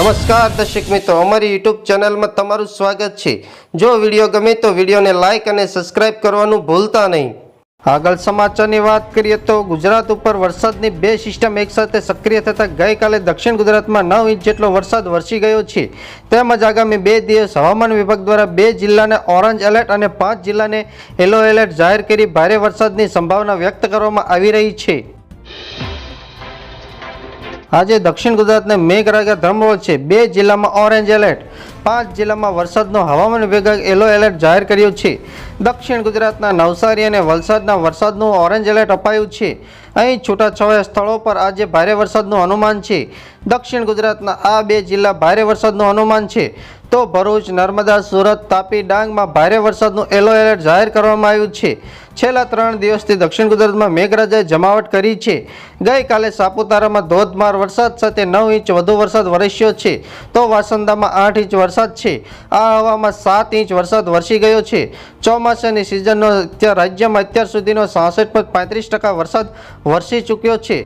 નમસ્કાર દર્શક મિત્રો, અમારી યુટ્યુબ ચેનલમાં તમારું સ્વાગત છે। જો વિડીયો ગમે તો વિડીયોને લાઇક અને સબસ્ક્રાઇબ કરવાનું ભૂલતા નહીં। આગળ સમાચારની વાત કરીએ તો ગુજરાત ઉપર વરસાદની બે સિસ્ટમ એકસાથે સક્રિય થતાં ગઈકાલે દક્ષિણ ગુજરાતમાં 9 ઇંચ જેટલો વરસાદ વરસી ગયો છે। તેમજ આગામી 2 દિવસ હવામાન વિભાગ દ્વારા 2 જિલ્લાને ઓરેન્જ એલર્ટ અને 5 જિલ્લાને યલો એલર્ટ જાહેર કરી ભારે વરસાદની સંભાવના વ્યક્ત કરવામાં આવી રહી છે। આજે દક્ષિણ ગુજરાતને મેઘરાજા ધમરોળ છે। 2 જિલ્લામાં ઓરેન્જ એલર્ટ, 5 જિલ્લામાં વરસાદનો હવામાન વિભાગ યલો એલર્ટ જાહેર કર્યો છે। દક્ષિણ ગુજરાતના નવસારી અને વલસાડના વરસાદનું ઓરેન્જ એલર્ટ અપાયું છે। અહીં છૂટાછવાયા સ્થળો પર આજે ભારે વરસાદનું અનુમાન છે। દક્ષિણ ગુજરાતના આ 2 જિલ્લા ભારે વરસાદનું અનુમાન છે તો ભરૂચ, નર્મદા, સુરત, તાપી, ડાંગમાં ભારે વરસાદનું યલો એલર્ટ જાહેર કરવામાં આવ્યું છે। છેલ્લા 3 દિવસથી દક્ષિણ ગુજરાતમાં મેઘરાજાએ જમાવટ કરી છે। ગઈકાલે સાપુતારામાં ધોધમાર વરસાદ સાથે 9 ઇંચ વધુ વરસાદ વરસ્યો છે તો વાસંદામાં 8 ઇંચ વરસાદ છે। આ હવામાં 7 ઇંચ વરસાદ વરસી ગયો છે। ચોમાસાની સિઝનનો રાજ્યમાં અત્યાર સુધીનો 66.35% વરસાદ વરસી ચૂક્યો છે।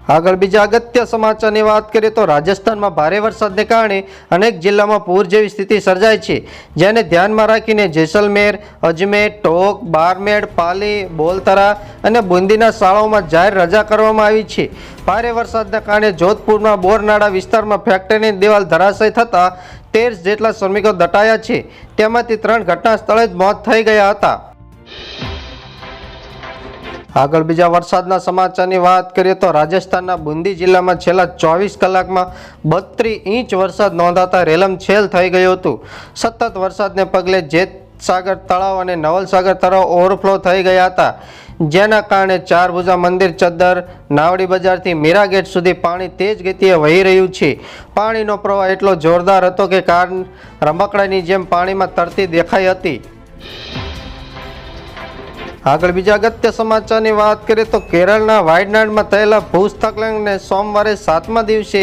આગળ બીજા અગત્ય સમાચારની વાત કરીએ તો રાજસ્થાનમાં ભારે વરસાદને કારણે અનેક જિલ્લામાં પૂર જેવી સ્થિતિ સર્જાઈ છે, જેને ધ્યાનમાં રાખીને જેસલમેર, અજમેર, ટોક, બારમેર, પાલી, બોલતરા અને બુંદીના શાળાઓમાં જાહેર રજા કરવામાં આવી છે। ભારે વરસાદના કારણે જોધપુરમાં બોરનાળા વિસ્તારમાં ફેક્ટરીની દિવાલ ધરાશયી થતાં 13 જેટલા શ્રમિકો દટાયા છે। તેમાંથી 3 ઘટના સ્થળે જ મોત થઈ ગયા હતા। આગળ બીજા વરસાદના સમાચારની વાત કરીએ તો રાજસ્થાનના બુંદી જિલ્લામાં છેલ્લા 24 કલાકમાં 32 ઇંચ વરસાદ નોંધાતા રેલમછેલ થઈ ગયું હતું। સતત વરસાદને પગલે જેતસાગર તળાવ અને નવલસાગર તળાવ ઓવરફ્લો થઈ ગયા હતા, જેના કારણે ચારભુજા મંદિર, ચદ્દર, નાવડી બજારથી મીરા ગેટ સુધી પાણી તેજ ગતિએ વહી રહ્યું છે। પાણીનો પ્રવાહ એટલો જોરદાર હતો કે કાર રમકડાની જેમ પાણીમાં તરતી દેખાઈ હતી। આગળ બીજા અગત્ય સમાચારની વાત કરીએ તો કેરળના વાયનાડમાં થયેલા ભૂસ્ખલનને સોમવારે 7મા દિવસે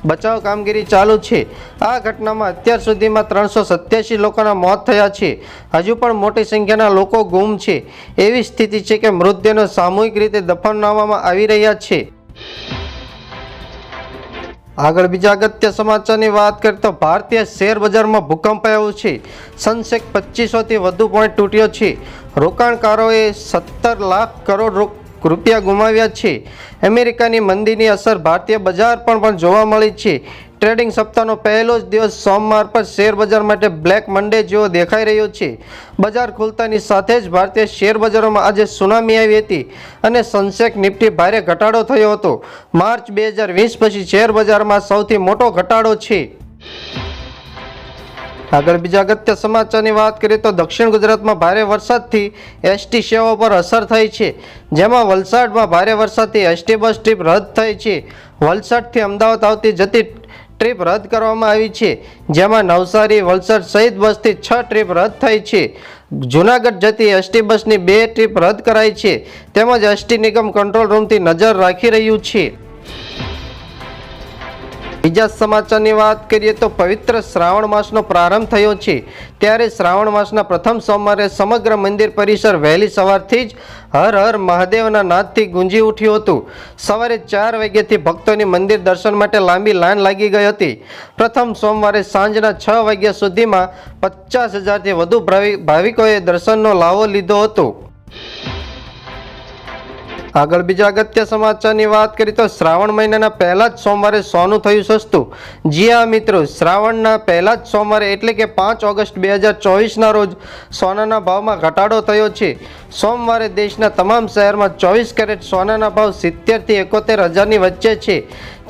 બચાવ કામગીરી ચાલુ છે। આ ઘટનામાં અત્યાર સુધીમાં 387 લોકોના મોત થયા છે। હજુ પણ મોટી સંખ્યાના લોકો ગુમ છે। એવી સ્થિતિ છે કે મૃતદેહનો સામૂહિક રીતે દફનાવવામાં આવી રહ્યા છે। આગળ બીજા અગત્ય સમાચારની વાત કરીએ તો ભારતીય શેર બજારમાં ભૂકંપ આવ્યો છે। સેન્સેક્સ 2500થી વધુ પોઈન્ટ તૂટ્યો છે। રોકાણકારોએ 17 લાખ કરોડ રૂપિયા ગુમાવ્યા છે। અમેરિકાની મંદીની અસર ભારતીય બજાર પર પણ જોવા મળી છે। ટ્રેડિંગ સપ્તાહનો પહેલો જ દિવસ સોમવાર પર શેર બજાર માટે બ્લેક મંડે જેવો દેખાઈ રહ્યો છે। બજાર ખુલતાની સાથે જ ભારતીય શેર બજારોમાં આજે સુનામી આવી હતી અને સેન્સેક્સ નિફ્ટી ભારે ઘટાડો થયો હતો। માર્ચ 2020 પછી શેર બજારમાં સૌથી મોટો ઘટાડો છે। આગળ બીજા અગત્ય સમાચારની વાત કરીએ તો દક્ષિણ ગુજરાતમાં ભારે વરસાદથી એસટી સેવાઓ પર અસર થઈ છે, જેમાં વલસાડમાં ભારે વરસાદથી એસટી બસ ટ્રીપ રદ થઈ છે। વલસાડથી અમદાવાદ આવતી જતી ટ્રીપ રદ કરવામાં આવી છે, જેમાં નવસારી, વલસાડ સહિત બસથી 6 ટ્રીપ રદ થઈ છે। જૂનાગઢ જતી એસટી બસની 2 ટ્રીપ રદ કરાઈ છે, તેમજ એસટી નિગમ કંટ્રોલ રૂમથી નજર રાખી રહ્યું છે। બીજા સમાચારની વાત કરીએ તો પવિત્ર શ્રાવણ માસનો પ્રારંભ થયો છે, ત્યારે શ્રાવણ માસના પ્રથમ સોમવારે સમગ્ર મંદિર પરિસર વહેલી સવારથી જ હર હર મહાદેવના નાદથી ગુંજી ઉઠ્યું હતું। સવારે 4 વાગ્યાથી ભક્તોની મંદિર દર્શન માટે લાંબી લાઈન લાગી ગઈ હતી। પ્રથમ સોમવારે સાંજના 6 વાગ્યા સુધીમાં 50,000થી વધુ ભાવિકોએ દર્શનનો લાવો લીધો હતો। આગળ બીજા અગત્ય સમાચારની વાત કરીએ તો શ્રાવણ મહિનાના પહેલા જ સોમવારે સોનું થયું સસ્તું। જી હા મિત્રો, શ્રાવણના પહેલા જ સોમવારે એટલે કે 5 ઓગસ્ટ 2024ના રોજ સોનાના ભાવમાં ઘટાડો થયો છે। સોમવારે દેશના તમામ શહેરમાં 24 કેરેટ સોનાના ભાવ 70,000થી 71,000ની વચ્ચે છે।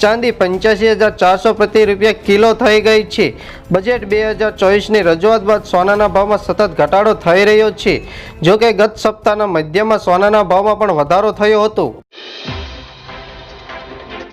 ચાંદી 85,400 પ્રતિ રૂપિયા કિલો થઈ ગઈ છે। બજેટ 2024ની રજૂઆત બાદ સોનાના ભાવમાં સતત ઘટાડો થઈ રહ્યો છે। જો કે ગત સપ્તાહના મધ્યમાં સોનાના ભાવમાં પણ વધારો થયો હતો।